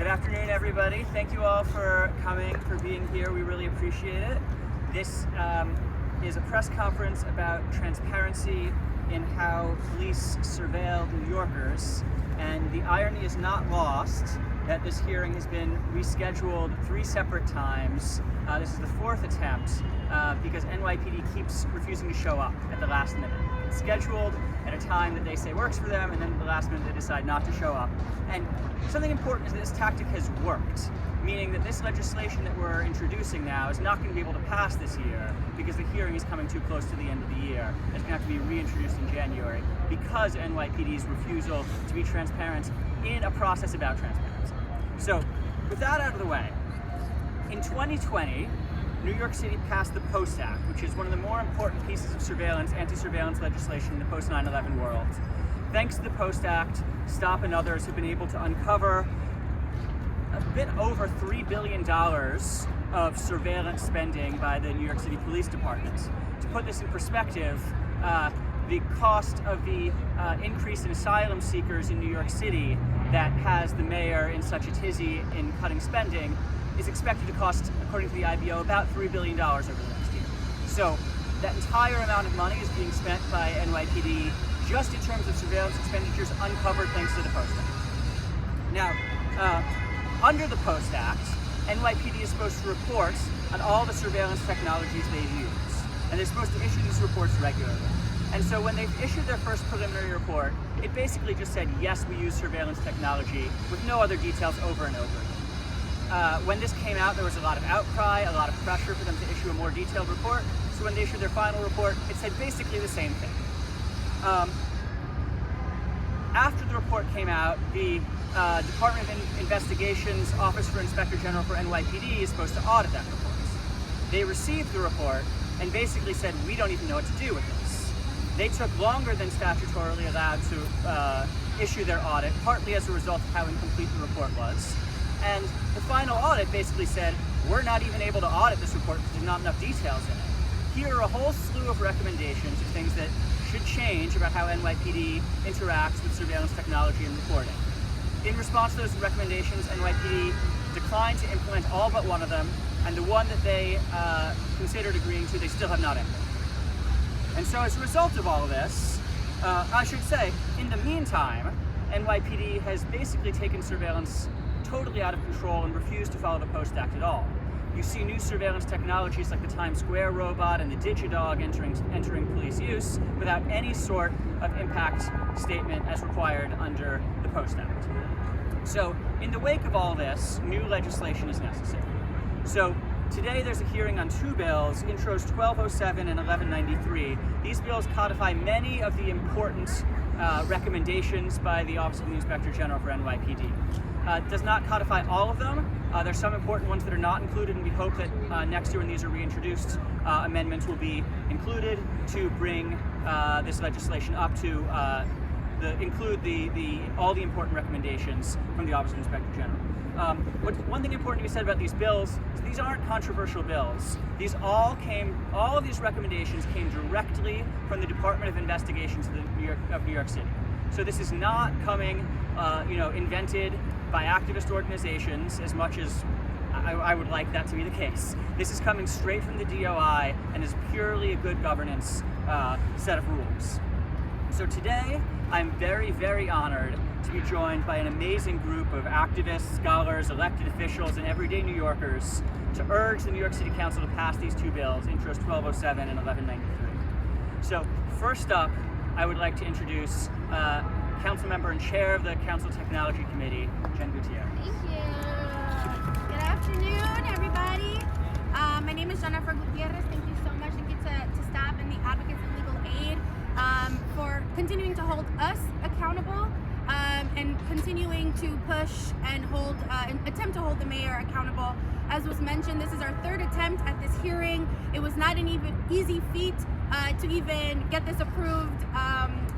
afternoon, everybody. Thank you all for coming, for being here. We really appreciate it. This is a press conference about transparency in how police surveilled New Yorkers, and the irony is not lost that this hearing has been rescheduled 3 separate times. This is the 4th attempt because NYPD keeps refusing to show up at the last minute. It's scheduled at a time that they say works for them, and then at the last minute they decide not to show up. And something important is that this tactic has worked, meaning that this legislation that we're introducing now is not going to be able to pass this year because the hearing is coming too close to the end of the year. It's going to have to be reintroduced in January because NYPD's refusal to be transparent in a process about transparency. So, with that out of the way, in 2020, New York City passed the Post Act, which is one of the more important pieces of surveillance, anti-surveillance legislation in the post-9/11 world. Thanks to the Post Act, Stop and others have been able to uncover a bit over $3 billion of surveillance spending by the New York City Police Department. To put this in perspective, the cost of the increase in asylum seekers in New York City that has the mayor in such a tizzy in cutting spending is expected to cost, according to the IBO, about $3 billion over the next year. So that entire amount of money is being spent by NYPD just in terms of surveillance expenditures uncovered thanks to the Post Act. Now, under the Post Act, NYPD is supposed to report on all the surveillance technologies they use, and they're supposed to issue these reports regularly. And so when they've issued their first preliminary report, it basically just said, yes, we use surveillance technology, with no other details over and over again. When this came out, there was a lot of outcry, a lot of pressure for them to issue a more detailed report. So when they issued their final report, it said basically the same thing. After the report came out, the Department of Investigation's Office for Inspector General for NYPD is supposed to audit that report. They received the report and basically said, we don't even know what to do with this. They took longer than statutorily allowed to issue their audit, partly as a result of how incomplete the report was. And the final audit basically said, we're not even able to audit this report because there's not enough details in it. Here are a whole slew of recommendations of things that should change about how NYPD interacts with surveillance technology and reporting. In response to those recommendations, NYPD declined to implement all but one of them, and the one that they considered agreeing to, they still have not implemented. And so as a result of all of this, I should say, in the meantime, NYPD has basically taken surveillance totally out of control and refused to follow the Post Act at all. You see new surveillance technologies like the Times Square robot and the DigiDog entering police use without any sort of impact statement as required under the Post Act. So, in the wake of all this, new legislation is necessary. So, today there's a hearing on 2 bills, Intros 1207 and 1193. These bills codify many of the important recommendations by the Office of the Inspector General for NYPD. Does not codify all of them. There's some important ones that are not included, and we hope that next year when these are reintroduced, amendments will be included to bring this legislation up to include all the important recommendations from the Office of the Inspector General. One thing important to be said about these bills is these aren't controversial bills. All of these recommendations came directly from the Department of Investigations of New York City. So this is not coming, invented by activist organizations as much as I would like that to be the case. This is coming straight from the DOI and is purely a good governance set of rules. So today, I'm very, very honored to be joined by an amazing group of activists, scholars, elected officials, and everyday New Yorkers to urge the New York City Council to pass these 2 bills, Intros 1207 and 1193. So first up, I would like to introduce Council Member and Chair of the Council Technology Committee, Jen Gutierrez. Thank you. Good afternoon, everybody. My name is Jennifer Gutierrez. Thank you so much. Thank you to staff and the Advocates in Legal Aid for continuing to hold us accountable and continuing to push and attempt to hold the mayor accountable. As was mentioned, this is our 3rd attempt at this hearing. It was not an easy feat to even get this approved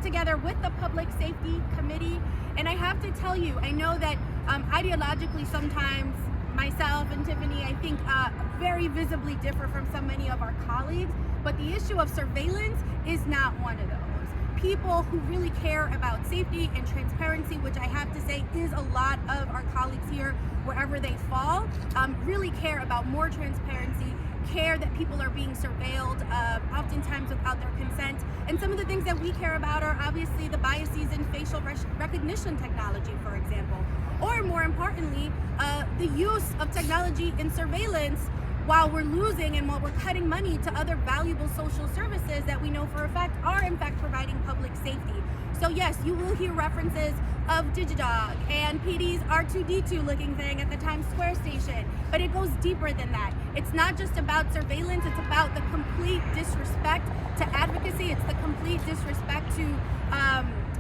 together with the Public Safety Committee. And I have to tell you, I know that ideologically sometimes myself and Tiffany, I think, very visibly differ from so many of our colleagues, but the issue of surveillance is not one of those. people who really care about safety and transparency, which I have to say is a lot of our colleagues here, wherever they fall, really care about more transparency, care that people are being surveilled, oftentimes without their consent. And some of the things that we care about are obviously the biases in facial recognition technology, for example, or more importantly, the use of technology in surveillance while we're losing and while we're cutting money to other valuable social services that we know for a fact are in fact providing public safety. So yes, you will hear references of Digidog and PD's R2D2 looking thing at the Times Square station, but it goes deeper than that. It's not just about surveillance, it's about the complete disrespect to advocacy, it's the complete disrespect to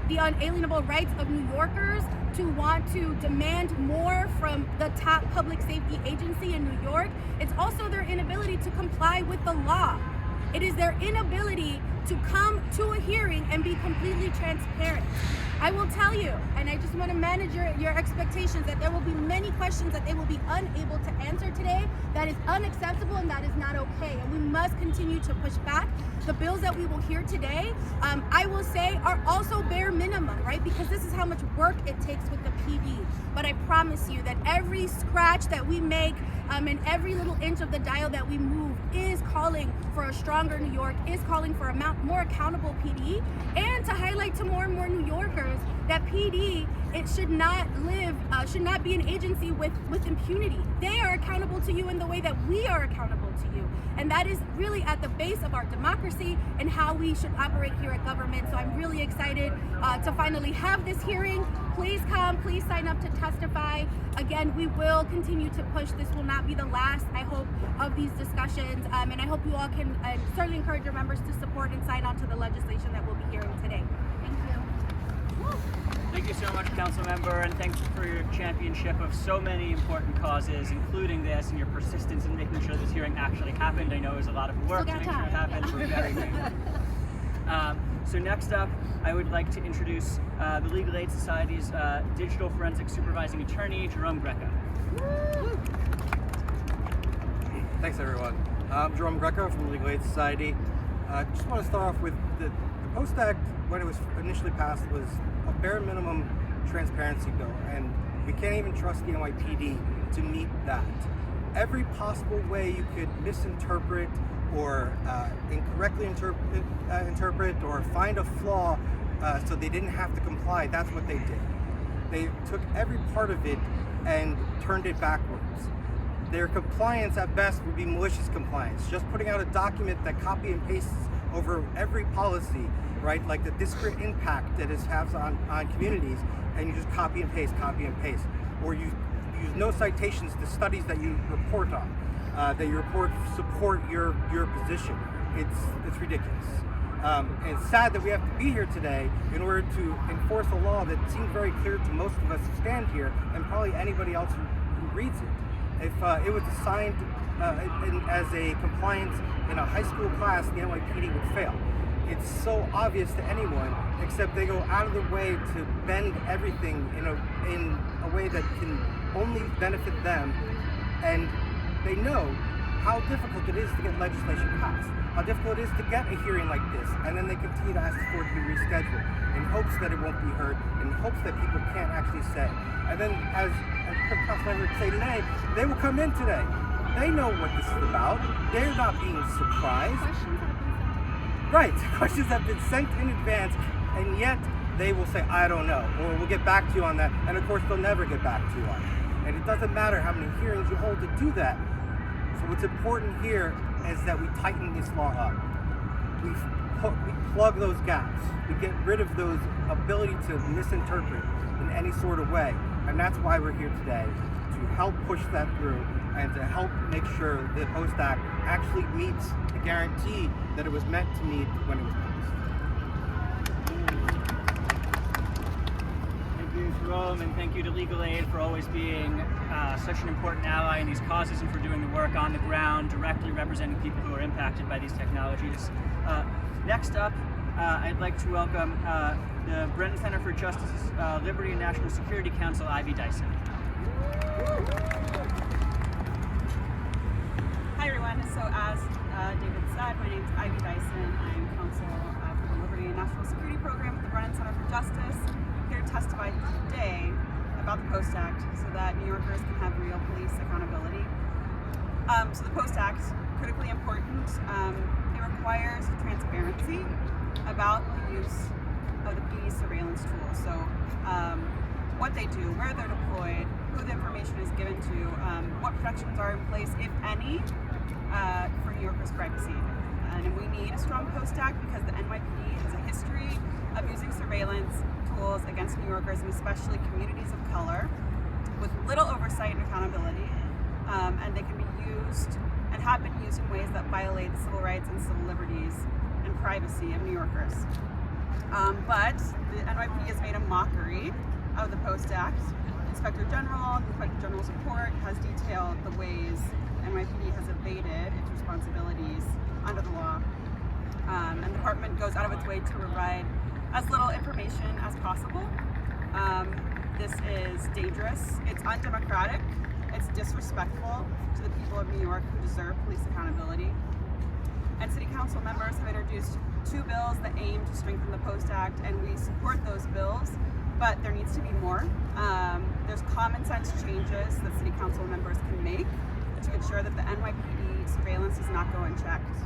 the unalienable rights of New Yorkers to want to demand more from the top public safety agency in New York. It's also their inability to comply with the law. It is their inability to come to a hearing and be completely transparent. I will tell you, and I just want to manage your expectations, that there will be many questions that they will be unable to answer today. That is unacceptable and that is not okay. And we must continue to push back. The bills that we will hear today, I will say, are also bare minimum, right? Because this is how much work it takes with the PD. But I promise you that every scratch that we make and every little inch of the dial that we move is calling for a stronger New York, is calling for a more accountable PD, and to highlight to more and more New Yorkers that PD, it should not be an agency with impunity. They are accountable to you in the way that we are accountable to you. And that is really at the base of our democracy and how we should operate here at government. So I'm really excited to finally have this hearing. Please come, please sign up to testify. Again, we will continue to push. This will not be the last, I hope, of these discussions. And I hope you all can certainly encourage your members to support and sign on to the legislation that we'll be hearing today. Thank you. Thank you so much, Council Member, and thanks for your championship of so many important causes, including this, and your persistence in making sure this hearing actually happened. I know it was a lot of work to make sure it happened. We're very grateful. So next up, I would like to introduce the Legal Aid Society's Digital Forensic Supervising Attorney, Jerome Greco. Thanks, everyone. I'm Jerome Greco from the Legal Aid Society. I just want to start off with the Post Act, when it was initially passed, was a bare minimum transparency bill, and we can't even trust the NYPD to meet that. Every possible way you could misinterpret or incorrectly interpret or find a flaw so they didn't have to comply, that's what they did. They took every part of it and turned it backwards. Their compliance at best would be malicious compliance, just putting out a document that copy and pastes over every policy, right? Like the disparate impact that it has on communities, and you just copy and paste, or you use no citations to studies that you report on, that you report support your position. It's ridiculous. And it's sad that we have to be here today in order to enforce a law that seems very clear to most of us who stand here, and probably anybody else who reads it. If it was assigned as a compliance in a high school class, the NYPD would fail. It's so obvious to anyone, except they go out of their way to bend everything in a way that can only benefit them, and they know how difficult it is to get legislation passed, how difficult it is to get a hearing like this, and then they continue to ask for it to be rescheduled in hopes that it won't be heard, in hopes that people can't actually say. And then, as Councilmember would say today, they will come in today. They know what this is about. They're not being surprised. Right, questions have been sent in advance, and yet they will say, I don't know, or we'll get back to you on that, and of course they'll never get back to you on it. And it doesn't matter how many hearings you hold to do that. So what's important here is that we tighten this law up. We plug those gaps. We get rid of those ability to misinterpret in any sort of way. And that's why we're here today, to help push that through and to help make sure the Post Act actually meets the guarantee that it was meant to meet when it was passed. Thank you, Jerome, and thank you to Legal Aid for always being such an important ally in these causes and for doing the work on the ground, directly representing people who are impacted by these technologies. Next up, I'd like to welcome the Brennan Center for Justice, Liberty, and National Security Counsel, Ivy Dyson. Hi everyone, so as David said, my name is Ivy Dyson. I'm counsel for the Liberty national security program at the Brennan Center for Justice. I'm here to testify today about the Post Act so that New Yorkers can have real police accountability. So the Post Act, critically important, it requires transparency about the use of the PD surveillance tools. So what they do, where they're deployed, who the information is given to, what protections are in place, if any, for New Yorkers' privacy. And we need a strong Post Act because the NYPD has a history of using surveillance tools against New Yorkers, and especially communities of color, with little oversight and accountability. And they can be used and have been used in ways that violate the civil rights and civil liberties and privacy of New Yorkers. But the NYPD has made a mockery of the Post Act. The Inspector General's report has detailed the ways NYPD has evaded its responsibilities under the law. And the department goes out of its way to provide as little information as possible. This is dangerous, it's undemocratic, it's disrespectful to the people of New York who deserve police accountability. And City Council members have introduced 2 bills that aim to strengthen the Post Act, and we support those bills, but there needs to be more. There's common sense changes that City Council members can make to ensure that the NYPD surveillance does not go unchecked.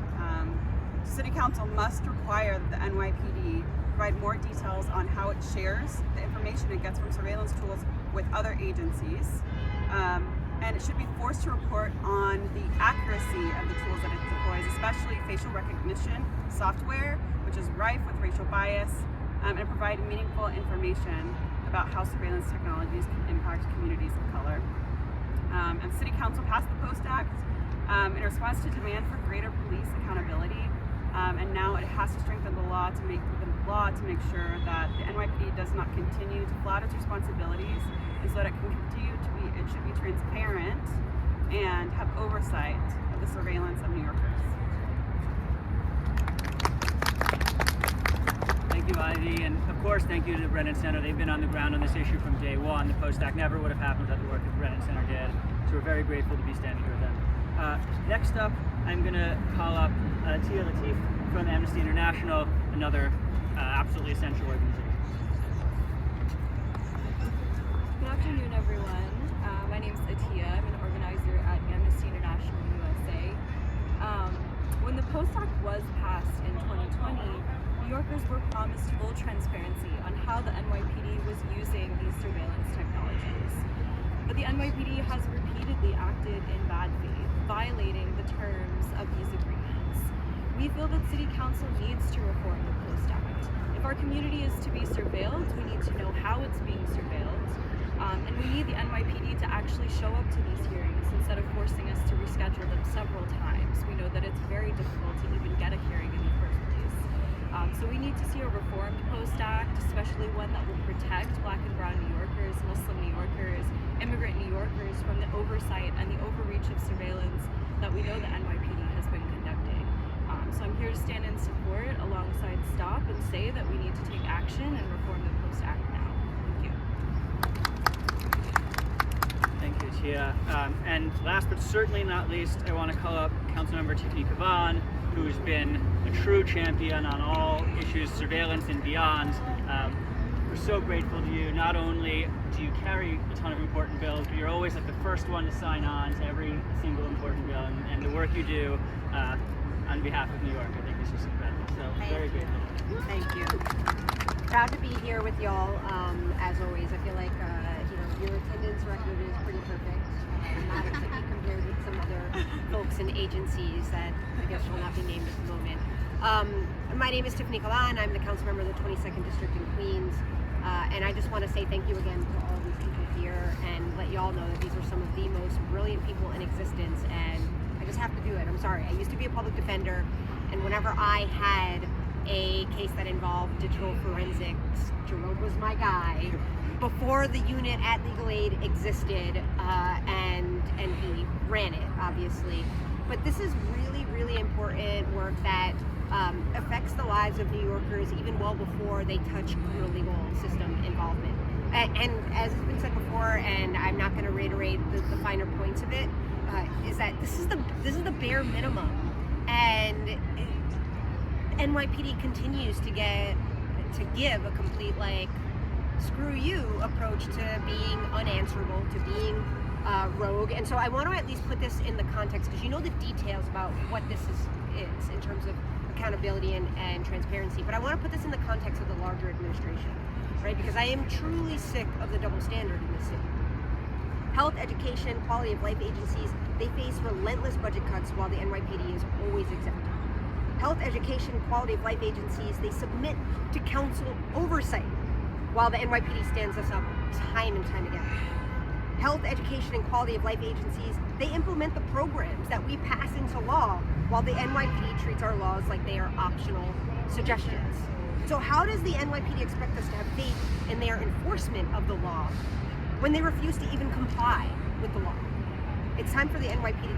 City Council must require that the NYPD provide more details on how it shares the information it gets from surveillance tools with other agencies. And it should be forced to report on the accuracy of the tools that it deploys, especially facial recognition software, which is rife with racial bias, and provide meaningful information about how surveillance technologies can impact communities of color. And City Council passed the Post Act in response to demand for greater police accountability, and now it has to strengthen the law to make sure that the NYPD does not continue to flout its responsibilities, and so that it can continue to be, it should be transparent and have oversight of the surveillance of New Yorkers. Thank you, Ivy, and of course thank you to the Brennan Center. They've been on the ground on this issue from day one. The Post Act never would have happened without the work that the Brennan Center did, so we're very grateful to be standing here with them. Next up, I'm going to call up Tia Latif from Amnesty International, another absolutely essential organization. Good afternoon, everyone. My name is Atiya. I'm an organizer at Amnesty International USA. When the Post Act was passed in 2020, New Yorkers were promised full transparency on how the NYPD was using these surveillance technologies. But the NYPD has repeatedly acted in bad faith, violating the terms of these agreements. We feel that City Council needs to reform the Post Act. If our community is to be surveilled, we need to know how it's being surveilled, and we need the NYPD to actually show up to these hearings instead of forcing us to reschedule them several times. We know that it's very difficult to even get a hearing in the first place. So we need to see a reformed Post Act, especially one that will protect Black and Brown New Yorkers, Muslim New Yorkers, immigrant New Yorkers from the oversight and the overreach of surveillance that we know the NYPD has been conducting. So I'm here to stand in support alongside STOP and say that we need to take action and reform the Post Act now. Thank you. Thank you, Tia. And last but certainly not least, I want to call up Councilmember Tiffany Kavan, who's been a true champion on all issues, surveillance and beyond. We're so grateful to you. Not only do you carry a ton of important bills, but you're always like the first one to sign on to every single important bill, and the work you do on behalf of New York, I think is just incredible. So very grateful. Thank you. Proud to be here with y'all. As always, I feel like your attendance record is pretty perfect. Not to be compared with some other folks and agencies that I guess will not be named at the moment. My name is Tiffany Kavan. I'm the council member of the 22nd District in Queens. And I just want to say thank you again to all these people here and let y'all know that these are some of the most brilliant people in existence, and I just have to do it. I'm sorry. I used to be a public defender, and whenever I had a case that involved digital forensics, Jerome was my guy before the unit at Legal Aid existed, and he ran it, obviously. But this is really, really important work that affects the lives of New Yorkers even well before they touch criminal legal system involvement. And as has been said before, and I'm not going to reiterate the finer points of it, is that this is the bare minimum. And NYPD continues to give a complete like screw you approach to being unanswerable, to being rogue. And so I want to at least put this in the context, because you know the details about what this is in terms of accountability and transparency, but I want to put this in the context of the larger administration, right? Because I am truly sick of the double standard in this city. Health, education, quality of life agencies, they face relentless budget cuts while the NYPD is always exempt. Health, education, quality of life agencies, they submit to council oversight while the NYPD stands us up time and time again. Health, education, and quality of life agencies, they implement the programs that we pass into law while the NYPD treats our laws like they are optional suggestions. So how does the NYPD expect us to have faith in their enforcement of the law when they refuse to even comply with the law? It's time for the NYPD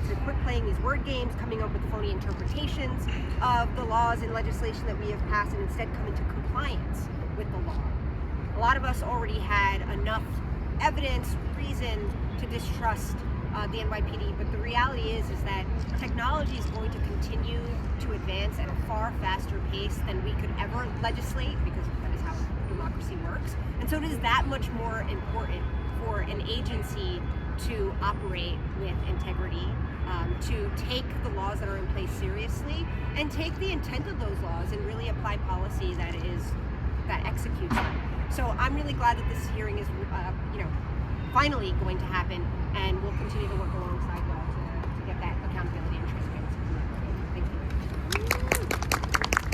to quit playing these word games, coming up with phony interpretations of the laws and legislation that we have passed, and instead come into compliance with the law. A lot of us already had enough evidence, reason to distrust the NYPD, but the reality is that technology is going to continue to advance at a far faster pace than we could ever legislate, because that is how democracy works. And so it is that much more important for an agency to operate with integrity, to take the laws that are in place seriously, and take the intent of those laws and really apply policy that executes them. So I'm really glad that this hearing is, finally going to happen, and we'll continue to work alongside y'all to get that accountability and transparency. Thank you.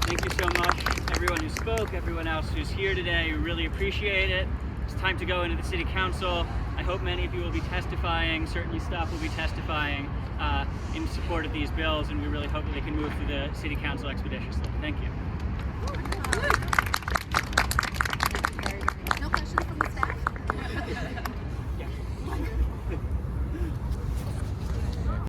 Thank you so much, everyone who spoke, everyone else who's here today. We really appreciate it. It's time to go into the City Council. I hope many of you will be testifying. Certainly staff will be testifying in support of these bills, and we really hope that they can move through the City Council expeditiously. Thank you.